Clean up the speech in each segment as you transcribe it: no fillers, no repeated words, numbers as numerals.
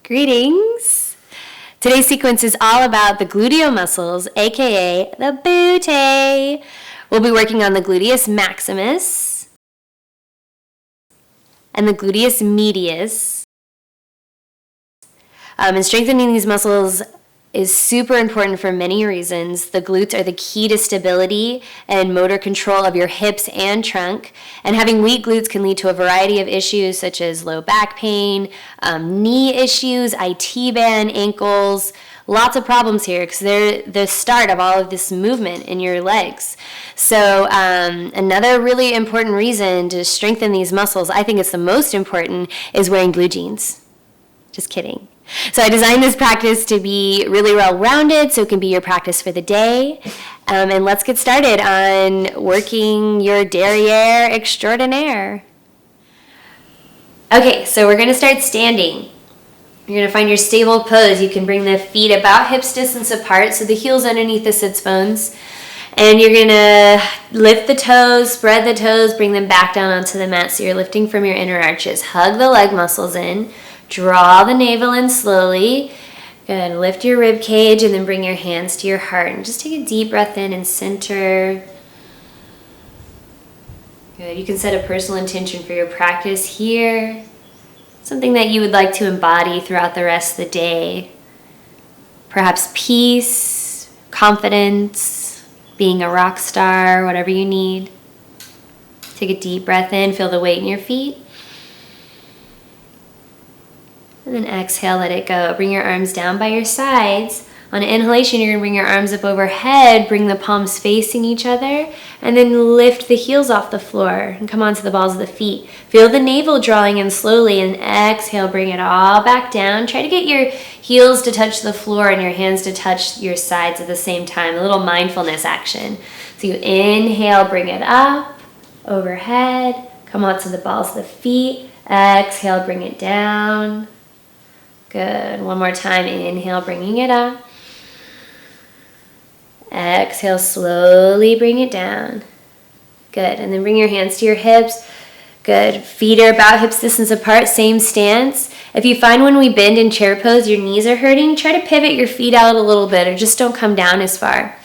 Greetings! Today's sequence is all about the gluteal muscles, aka the Bootay. We'll be working on the gluteus maximus and the gluteus medius. And strengthening these muscles is super important for many reasons. The glutes are the key to stability and motor control of your hips and trunk. And having weak glutes can lead to a variety of issues such as low back pain, knee issues, IT band, ankles, lots of problems here because they're the start of all of this movement in your legs. So another really important reason to strengthen these muscles, I think it's the most important, is wearing blue jeans. Just kidding. So I designed this practice to be really well-rounded so it can be your practice for the day. And let's get started on working your derriere extraordinaire. Okay, so we're going to start standing. You're going to find your stable pose. You can bring the feet about hips distance apart, so the heel's underneath the sits bones. And you're going to lift the toes, spread the toes, bring them back down onto the mat so you're lifting from your inner arches. Hug the leg muscles in. Draw the navel in slowly. Good. Lift your rib cage and then bring your hands to your heart. And just take a deep breath in and center. Good. You can set a personal intention for your practice here. Something that you would like to embody throughout the rest of the day. Perhaps peace, confidence, being a rock star, whatever you need. Take a deep breath in. Feel the weight in your feet. And then exhale, let it go. Bring your arms down by your sides. On an inhalation, you're going to bring your arms up overhead, bring the palms facing each other, and then lift the heels off the floor and come onto the balls of the feet. Feel the navel drawing in slowly, and exhale, bring it all back down. Try to get your heels to touch the floor and your hands to touch your sides at the same time, a little mindfulness action. So you inhale, bring it up, overhead, come onto the balls of the feet. Exhale, bring it down. Good. One more time. Inhale, bringing it up. Exhale, slowly bring it down. Good. And then bring your hands to your hips. Good. Feet are about hips distance apart. Same stance. If you find when we bend in chair pose your knees are hurting, try to pivot your feet out a little bit or just don't come down as far.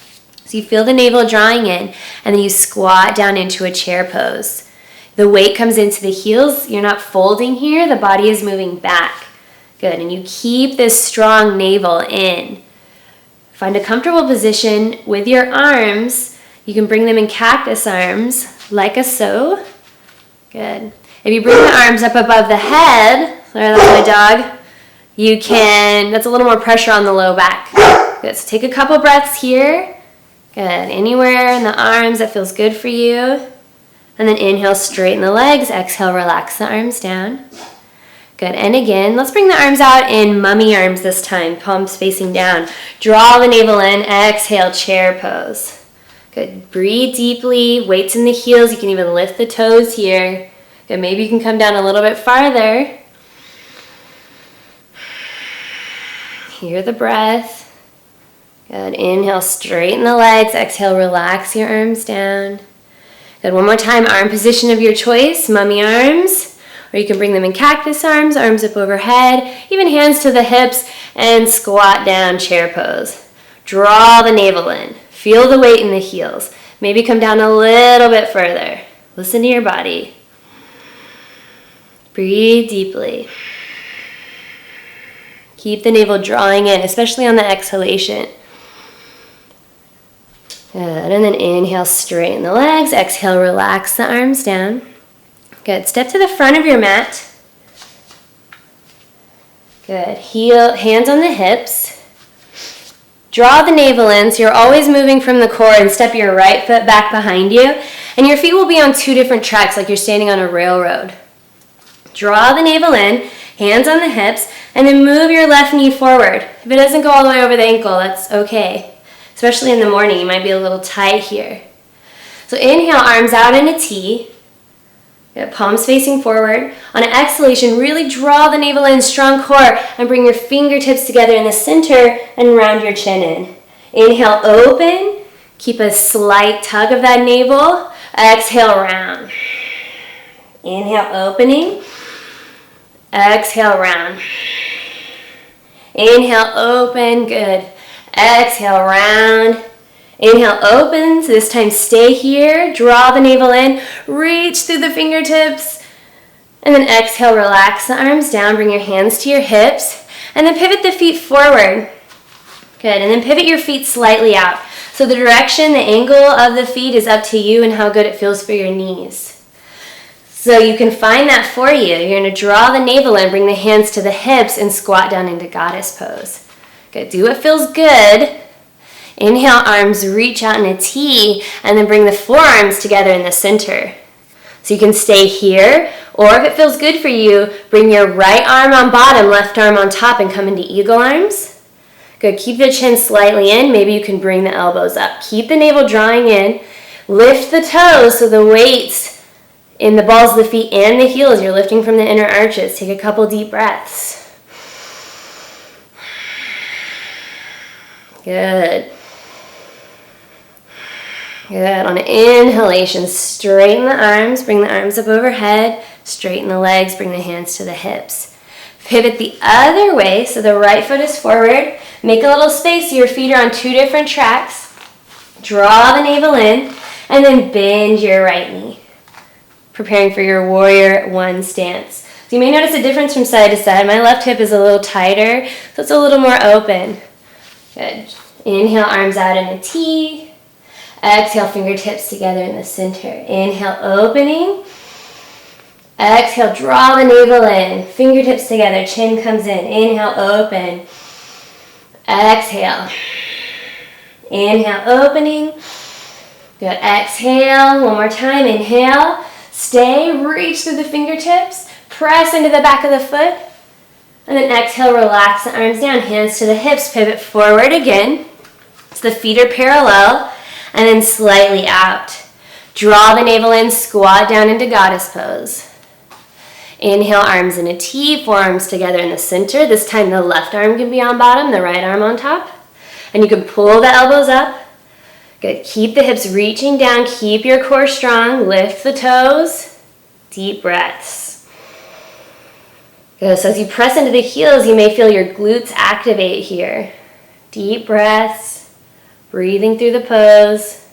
So you feel the navel drawing in and then you squat down into a chair pose. The weight comes into the heels. You're not folding here. The body is moving back. Good, and you keep this strong navel in. Find a comfortable position with your arms. You can bring them in cactus arms, like a so. Good. If you bring the arms up above the head, sorry, that's my dog, that's a little more pressure on the low back. Good, so take a couple breaths here. Good, anywhere in the arms that feels good for you. And then inhale, straighten the legs. Exhale, relax the arms down. Good, and again, let's bring the arms out in mummy arms this time, palms facing down. Draw the navel in, exhale, chair pose. Good, breathe deeply, weights in the heels, you can even lift the toes here. Good, maybe you can come down a little bit farther. Hear the breath. Good, inhale, straighten the legs, exhale, relax your arms down. Good, one more time, arm position of your choice, mummy arms. Or you can bring them in cactus arms, arms up overhead, even hands to the hips, and squat down, chair pose. Draw the navel in. Feel the weight in the heels. Maybe come down a little bit further. Listen to your body. Breathe deeply. Keep the navel drawing in, especially on the exhalation. Good, and then inhale, straighten the legs. Exhale, relax the arms down. Good. Step to the front of your mat. Good. Hands on the hips. Draw the navel in, so you're always moving from the core, and step your right foot back behind you. And your feet will be on two different tracks, like you're standing on a railroad. Draw the navel in, hands on the hips, and then move your left knee forward. If it doesn't go all the way over the ankle, that's okay. Especially in the morning, you might be a little tight here. So inhale, arms out in a T. Good. Palms facing forward. On an exhalation, really draw the navel in, strong core, and bring your fingertips together in the center and round your chin in. Inhale, open. Keep a slight tug of that navel. Exhale, round. Inhale, opening. Exhale, round. Inhale, open, good. Exhale, round. Inhale, opens. This time stay here. Draw the navel in. Reach through the fingertips. And then exhale, relax the arms down. Bring your hands to your hips. And then pivot the feet forward. Good. And then pivot your feet slightly out. So the direction, the angle of the feet is up to you and how good it feels for your knees. So you can find that for you. You're going to draw the navel in, bring the hands to the hips, and squat down into goddess pose. Good. Do what feels good. Inhale, arms reach out in a T, and then bring the forearms together in the center. So you can stay here, or if it feels good for you, bring your right arm on bottom, left arm on top, and come into eagle arms. Good. Keep the chin slightly in. Maybe you can bring the elbows up. Keep the navel drawing in. Lift the toes so the weight's in the balls of the feet and the heels. You're lifting from the inner arches. Take a couple deep breaths. Good. Good. On an inhalation, straighten the arms, bring the arms up overhead, straighten the legs, bring the hands to the hips. Pivot the other way, so the right foot is forward. Make a little space so your feet are on two different tracks. Draw the navel in, and then bend your right knee. Preparing for your warrior one stance. So you may notice a difference from side to side. My left hip is a little tighter, so it's a little more open. Good. Inhale, arms out in a T. Exhale, fingertips together in the center. Inhale, opening. Exhale, draw the navel in. Fingertips together, chin comes in. Inhale, open. Exhale. Inhale, opening. Good. Exhale, one more time. Inhale. Stay, reach through the fingertips. Press into the back of the foot. And then exhale, relax the arms down. Hands to the hips, pivot forward again. So the feet are parallel. And then slightly out. Draw the navel in, squat down into goddess pose. Inhale, arms in a T, forearms together in the center. This time the left arm can be on bottom, the right arm on top. And you can pull the elbows up. Good. Keep the hips reaching down. Keep your core strong. Lift the toes. Deep breaths. Good. So as you press into the heels, you may feel your glutes activate here. Deep breaths. Breathing through the pose.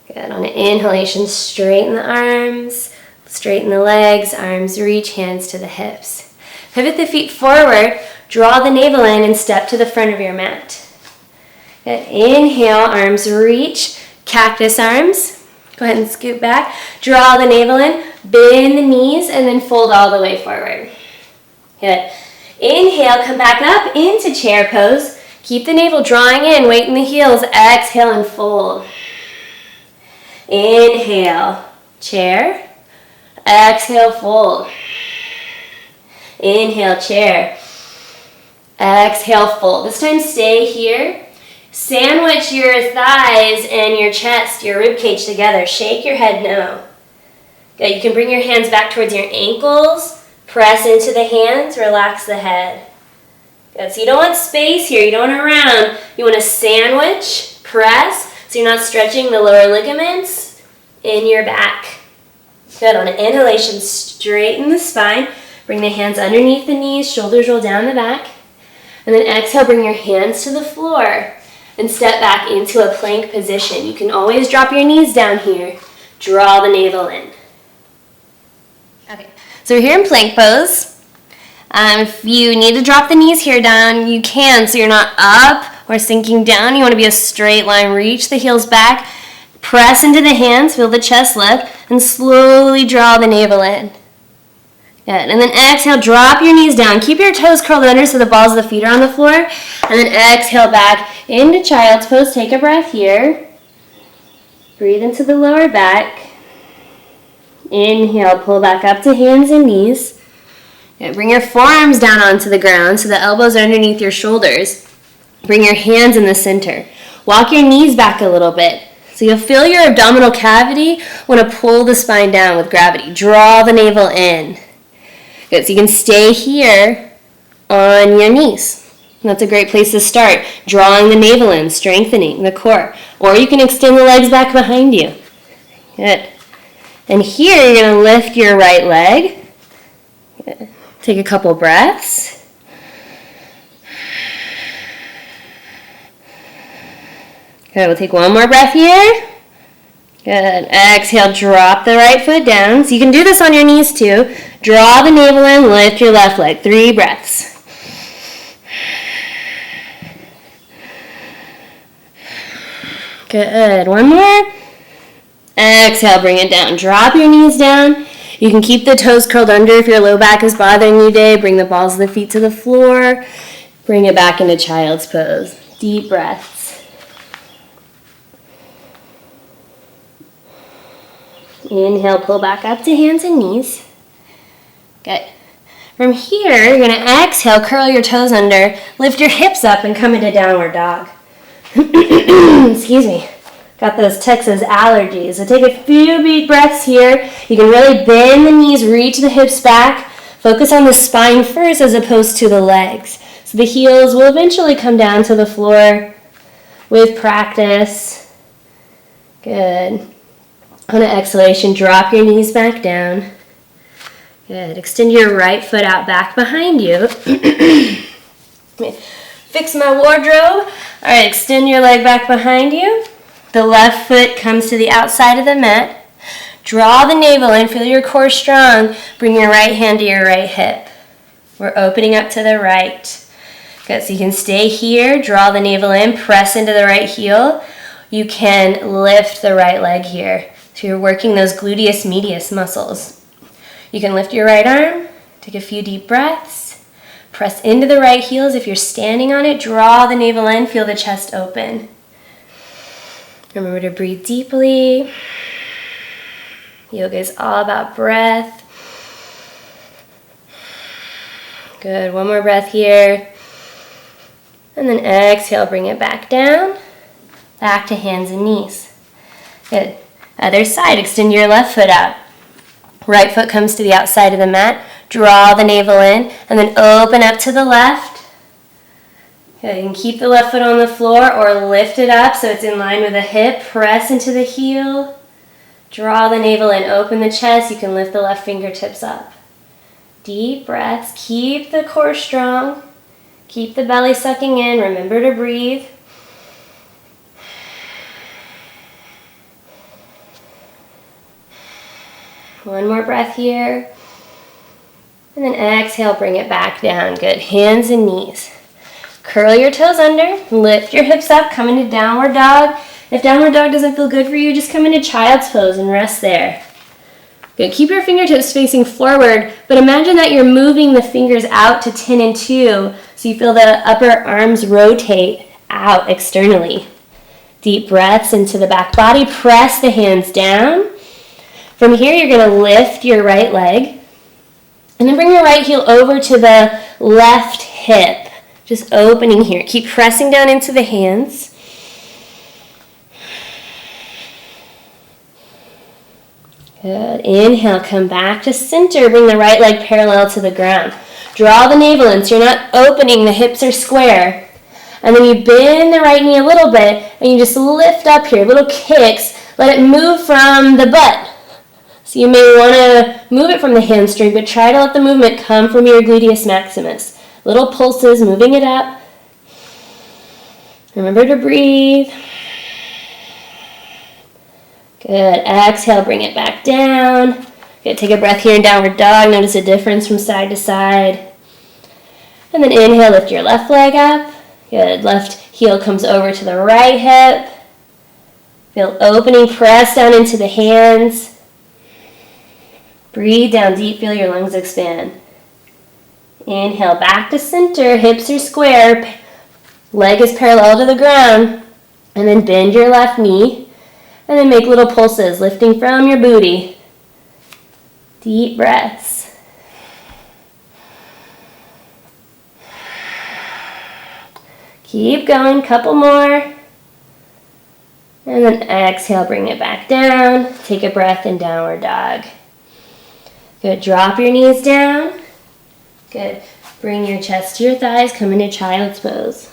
Good. On an inhalation, straighten the arms, straighten the legs, arms reach, hands to the hips. Pivot the feet forward, draw the navel in, and step to the front of your mat. Good. Inhale, arms reach, cactus arms. Go ahead and scoot back. Draw the navel in, bend the knees, and then fold all the way forward. Good. Inhale, come back up into chair pose. Keep the navel drawing in, weight in the heels. Exhale and fold. Inhale, chair. Exhale, fold. Inhale, chair. Exhale, fold. This time stay here. Sandwich your thighs and your chest, your rib cage together. Shake your head no. Good. You can bring your hands back towards your ankles. Press into the hands. Relax the head. Good. So you don't want space here. You don't want to round. You want to sandwich, press, so you're not stretching the lower ligaments in your back. Good. On an inhalation, straighten the spine. Bring the hands underneath the knees. Shoulders roll down the back. And then exhale, bring your hands to the floor and step back into a plank position. You can always drop your knees down here. Draw the navel in. Okay. So we're here in plank pose. If you need to drop the knees here down, you can, so you're not up or sinking down. You want to be a straight line. Reach the heels back, press into the hands, feel the chest lift, and slowly draw the navel in. Good. And then exhale, drop your knees down. Keep your toes curled under so the balls of the feet are on the floor. And then exhale back into child's pose. Take a breath here. Breathe into the lower back. Inhale, pull back up to hands and knees. Okay, bring your forearms down onto the ground so the elbows are underneath your shoulders. Bring your hands in the center. Walk your knees back a little bit. So you'll feel your abdominal cavity want to pull the spine down with gravity. Draw the navel in. Good, so you can stay here on your knees. And that's a great place to start. Drawing the navel in, strengthening the core. Or you can extend the legs back behind you. Good. And here you're going to lift your right leg. Good. Take a couple breaths. Good, we'll take one more breath here. Good. Exhale, drop the right foot down. So you can do this on your knees too. Draw the navel in, lift your left leg. 3 breaths. Good. One more. Exhale, bring it down. Drop your knees down. You can keep the toes curled under if your low back is bothering you today. Bring the balls of the feet to the floor. Bring it back into child's pose. Deep breaths. Inhale, pull back up to hands and knees. Good. From here, you're going to exhale, curl your toes under, lift your hips up, and come into downward dog. Excuse me. Got those Texas allergies. So take a few deep breaths here. You can really bend the knees, reach the hips back. Focus on the spine first as opposed to the legs. So the heels will eventually come down to the floor with practice. Good. On an exhalation, drop your knees back down. Good. Extend your right foot out back behind you. Fix my wardrobe. All right, extend your leg back behind you. The left foot comes to the outside of the mat. Draw the navel in, feel your core strong. Bring your right hand to your right hip. We're opening up to the right. Good, so you can stay here, draw the navel in, press into the right heel. You can lift the right leg here. So you're working those gluteus medius muscles. You can lift your right arm, take a few deep breaths, press into the right heels. If you're standing on it, draw the navel in, feel the chest open. Remember to breathe deeply. Yoga is all about breath. Good, one more breath here. And then exhale, bring it back down, back to hands and knees. Good. Other side, extend your left foot out. Right foot comes to the outside of the mat. Draw the navel in, and then open up to the left. Good. You can keep the left foot on the floor or lift it up so it's in line with the hip. Press into the heel. Draw the navel in, open the chest. You can lift the left fingertips up. Deep breaths. Keep the core strong. Keep the belly sucking in. Remember to breathe. One more breath here. And then exhale, bring it back down. Good. Hands and knees. Curl your toes under. Lift your hips up. Come into downward dog. If downward dog doesn't feel good for you, just come into child's pose and rest there. Good. Keep your fingertips facing forward, but imagine that you're moving the fingers out to 10 and 2 so you feel the upper arms rotate out externally. Deep breaths into the back body. Press the hands down. From here, you're going to lift your right leg and then bring your right heel over to the left hip. Just opening here. Keep pressing down into the hands. Good. Inhale, come back to center. Bring the right leg parallel to the ground. Draw the navel in so you're not opening, the hips are square. And then you bend the right knee a little bit and you just lift up here, little kicks. Let it move from the butt. So you may want to move it from the hamstring, but try to let the movement come from your gluteus maximus. Little pulses, moving it up. Remember to breathe. Good. Exhale, bring it back down. Good. Take a breath here in downward dog. Notice the difference from side to side. And then inhale, lift your left leg up. Good. Left heel comes over to the right hip. Feel opening, press down into the hands. Breathe down deep, feel your lungs expand. Inhale, back to center, hips are square, leg is parallel to the ground, and then bend your left knee, and then make little pulses, lifting from your booty. Deep breaths. Keep going, couple more. And then exhale, bring it back down. Take a breath in downward dog. Good, drop your knees down. Good, bring your chest to your thighs, come into child's pose.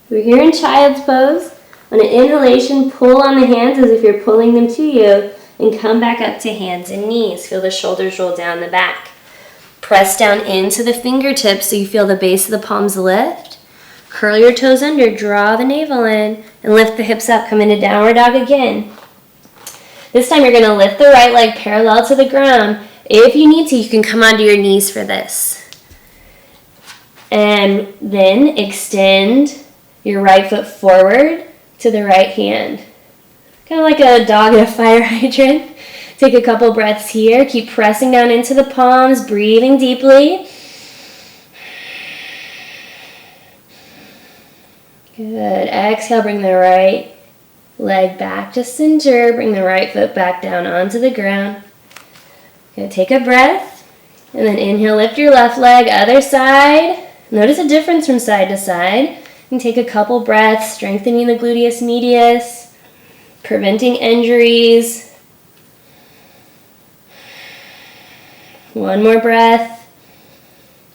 We're here in child's pose. On an inhalation, pull on the hands as if you're pulling them to you, and come back up to hands and knees. Feel the shoulders roll down the back. Press down into the fingertips so you feel the base of the palms lift. Curl your toes under, draw the navel in, and lift the hips up. Come into downward dog again. This time you're going to lift the right leg parallel to the ground. If you need to, you can come onto your knees for this. And then extend your right foot forward to the right hand. Kind of like a dog at a fire hydrant. Take a couple breaths here. Keep pressing down into the palms, breathing deeply. Good. Exhale, bring the right leg back to center. Bring the right foot back down onto the ground. Good. Take a breath. And then inhale, lift your left leg, other side. Notice a difference from side to side. And take a couple breaths, strengthening the gluteus medius, preventing injuries. One more breath.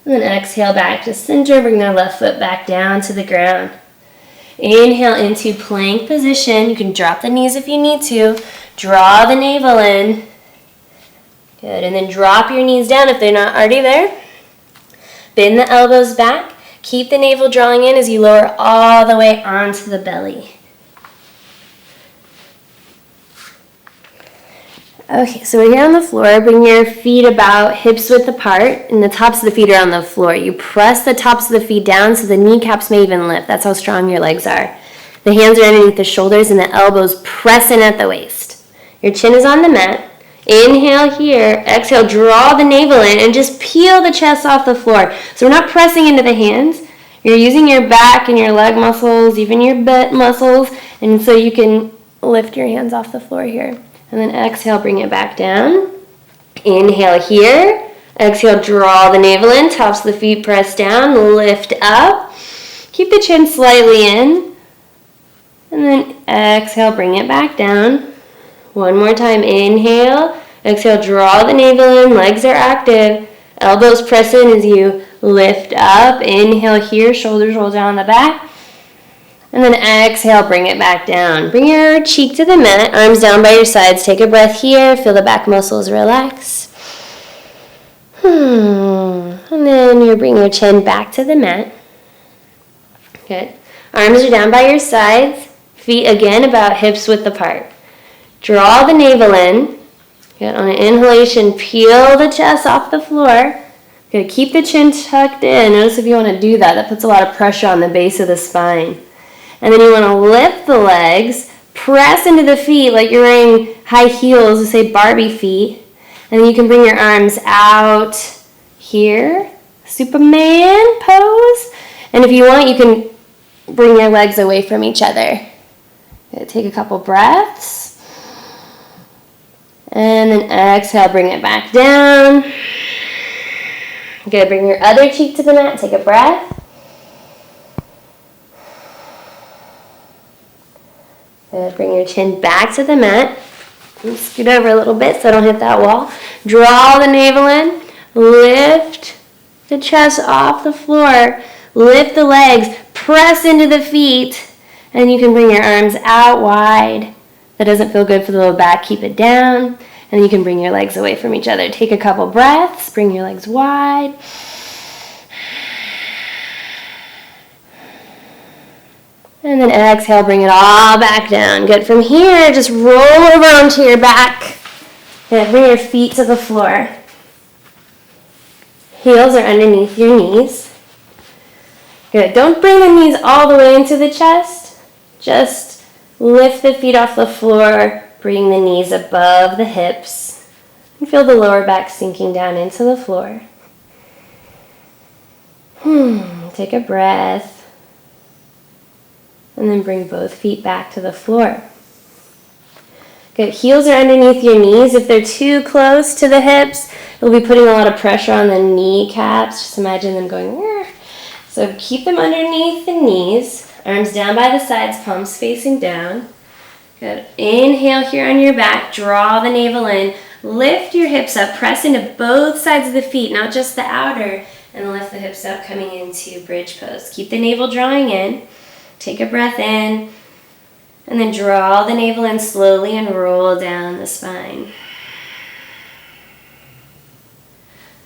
And then exhale back to center. Bring the left foot back down to the ground. Inhale into plank position. You can drop the knees if you need to. Draw the navel in. Good. And then drop your knees down if they're not already there. Bend the elbows back. Keep the navel drawing in as you lower all the way onto the belly. Okay, so we're here on the floor. Bring your feet about hips width apart, and the tops of the feet are on the floor. You press the tops of the feet down so the kneecaps may even lift. That's how strong your legs are. The hands are underneath the shoulders, and the elbows press in at the waist. Your chin is on the mat. Inhale here. Exhale, draw the navel in, and just peel the chest off the floor. So we're not pressing into the hands. You're using your back and your leg muscles, even your butt muscles, and so you can lift your hands off the floor here. And then exhale, bring it back down. Inhale here. Exhale, draw the navel in. Tops of the feet press down. Lift up. Keep the chin slightly in. And then exhale, bring it back down. One more time. Inhale. Exhale, draw the navel in. Legs are active. Elbows press in as you lift up. Inhale here. Shoulders roll down the back. And then exhale, bring it back down. Bring your cheek to the mat, arms down by your sides. Take a breath here. Feel the back muscles relax. And then you bring your chin back to the mat. Good. Arms are down by your sides. Feet again about hips width apart. Draw the navel in. Good. On an inhalation, peel the chest off the floor. Good. Keep the chin tucked in. Notice if you want to do that, that puts a lot of pressure on the base of the spine. And then you want to lift the legs, press into the feet like you're wearing high heels, to say Barbie feet. And then you can bring your arms out here, Superman pose. And if you want, you can bring your legs away from each other. Take a couple breaths. And then exhale, bring it back down. Good, bring your other cheek to the mat, take a breath. Good. Bring your chin back to the mat. Scoot over a little bit so I don't hit that wall. Draw the navel in. Lift the chest off the floor. Lift the legs. Press into the feet. And you can bring your arms out wide. That doesn't feel good for the low back. Keep it down. And you can bring your legs away from each other. Take a couple breaths. Bring your legs wide. And then exhale, bring it all back down. Good. From here, just roll over onto your back. And bring your feet to the floor. Heels are underneath your knees. Good. Don't bring the knees all the way into the chest. Just lift the feet off the floor. Bring the knees above the hips. And feel the lower back sinking down into the floor. Take a breath. And then bring both feet back to the floor. Good. Heels are underneath your knees. If they're too close to the hips, you'll be putting a lot of pressure on the kneecaps. Just imagine them going, Wah. So keep them underneath the knees. Arms down by the sides, palms facing down. Good. Inhale here on your back. Draw the navel in. Lift your hips up. Press into both sides of the feet, not just the outer. And lift the hips up, coming into bridge pose. Keep the navel drawing in. Take a breath in, and then draw the navel in slowly and roll down the spine.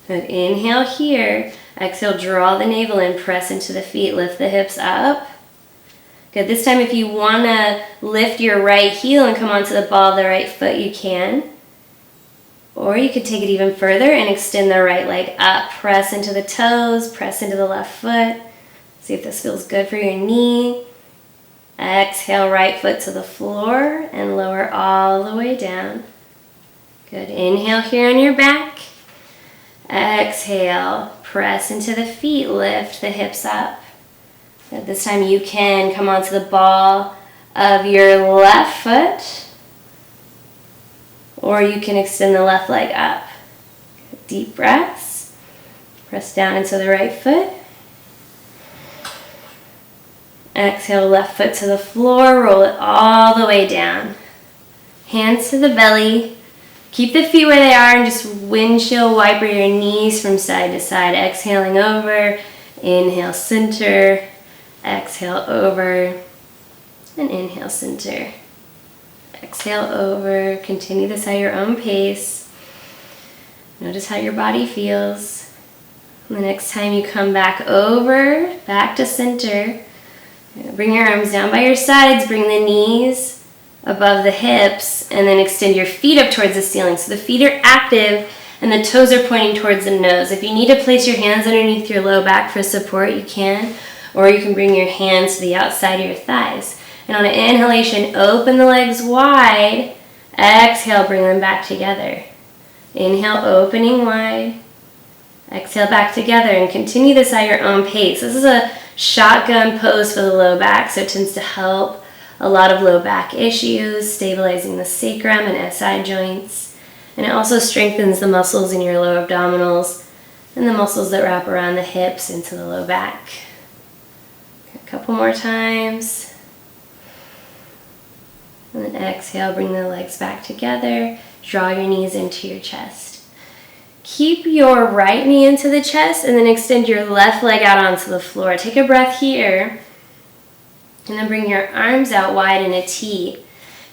Good. Inhale here. Exhale, draw the navel in, press into the feet, lift the hips up. Good, this time if you want to lift your right heel and come onto the ball of the right foot, you can. Or you could take it even further and extend the right leg up. Press into the toes, press into the left foot. See if this feels good for your knee. Exhale, right foot to the floor and lower all the way down. Good, inhale here on your back. Exhale, press into the feet, lift the hips up. Good, this time you can come onto the ball of your left foot, or you can extend the left leg up. Good, deep breaths. Press down into the right foot. Exhale, left foot to the floor, roll it all the way down. Hands to the belly. Keep the feet where they are and just windshield wiper your knees from side to side. Exhaling over, inhale, center. Exhale over, and inhale, center. Exhale over, continue this at your own pace. Notice how your body feels. And the next time you come back over, back to center, bring your arms down by your sides, bring the knees above the hips, and then extend your feet up towards the ceiling. So the feet are active and the toes are pointing towards the nose. If you need to place your hands underneath your low back for support, you can, or you can bring your hands to the outside of your thighs. And on an inhalation, open the legs wide. Exhale, bring them back together. Inhale, opening wide. Exhale, back together, and continue this at your own pace. This is a shotgun pose for the low back, so it tends to help a lot of low back issues, stabilizing the sacrum and SI joints. And it also strengthens the muscles in your lower abdominals and the muscles that wrap around the hips into the low back. A couple more times. And then exhale, bring the legs back together. Draw your knees into your chest. Keep your right knee into the chest and then extend your left leg out onto the floor. Take a breath here. And then bring your arms out wide in a T.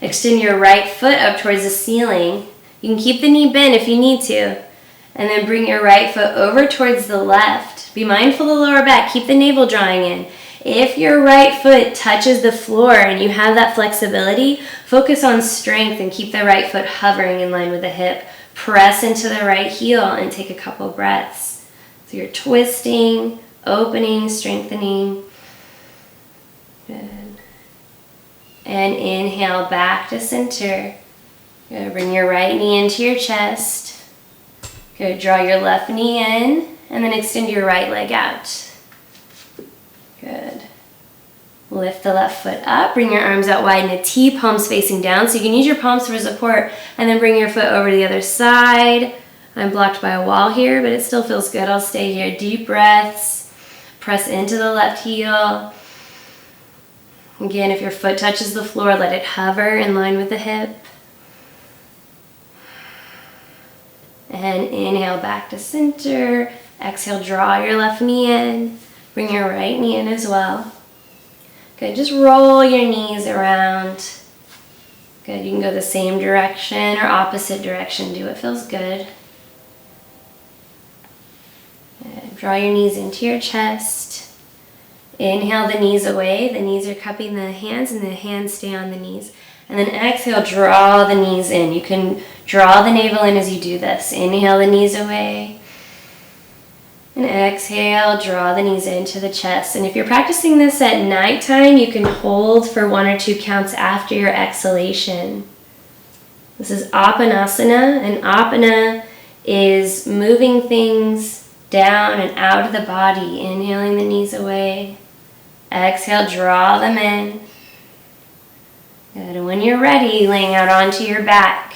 Extend your right foot up towards the ceiling. You can keep the knee bent if you need to. And then bring your right foot over towards the left. Be mindful of the lower back. Keep the navel drawing in. If your right foot touches the floor and you have that flexibility, focus on strength and keep the right foot hovering in line with the hip. Press into the right heel and take a couple breaths. So you're twisting, opening, strengthening. Good. And inhale back to center. Good. Bring your right knee into your chest. Good. Draw your left knee in and then extend your right leg out. Good. Lift the left foot up. Bring your arms out wide in a T, palms facing down. So you can use your palms for support and then bring your foot over to the other side. I'm blocked by a wall here, but it still feels good. I'll stay here. Deep breaths. Press into the left heel. Again, if your foot touches the floor, let it hover in line with the hip. And inhale back to center. Exhale, draw your left knee in. Bring your right knee in as well. Good, just roll your knees around. Good, you can go the same direction or opposite direction. Do what feels good. Good. Draw your knees into your chest. Inhale the knees away. The knees are cupping the hands and the hands stay on the knees. And then exhale, draw the knees in. You can draw the navel in as you do this. Inhale the knees away. And exhale, draw the knees into the chest. And if you're practicing this at nighttime, you can hold for 1 or 2 counts after your exhalation. This is Apanasana, and Apana is moving things down and out of the body. Inhaling the knees away. Exhale, draw them in. Good. And when you're ready, laying out onto your back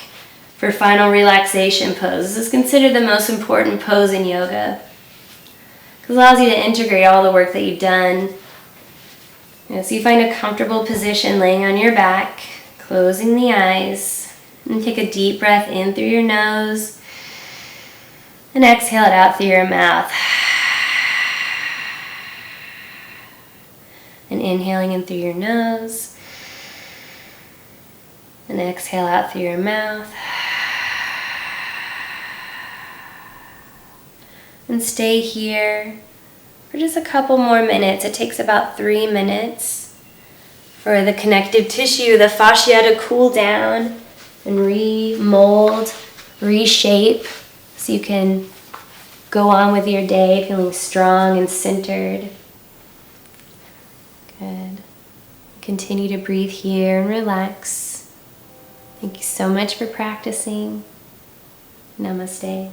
for final relaxation pose. This is considered the most important pose in yoga. It allows you to integrate all the work that you've done. So you find a comfortable position laying on your back, closing the eyes, and take a deep breath in through your nose, and exhale it out through your mouth. And inhaling in through your nose, and exhale out through your mouth. And stay here for just a couple more minutes. It takes about 3 minutes for the connective tissue, the fascia, to cool down and remold, reshape, so you can go on with your day feeling strong and centered. Good. Continue to breathe here and relax. Thank you so much for practicing. Namaste.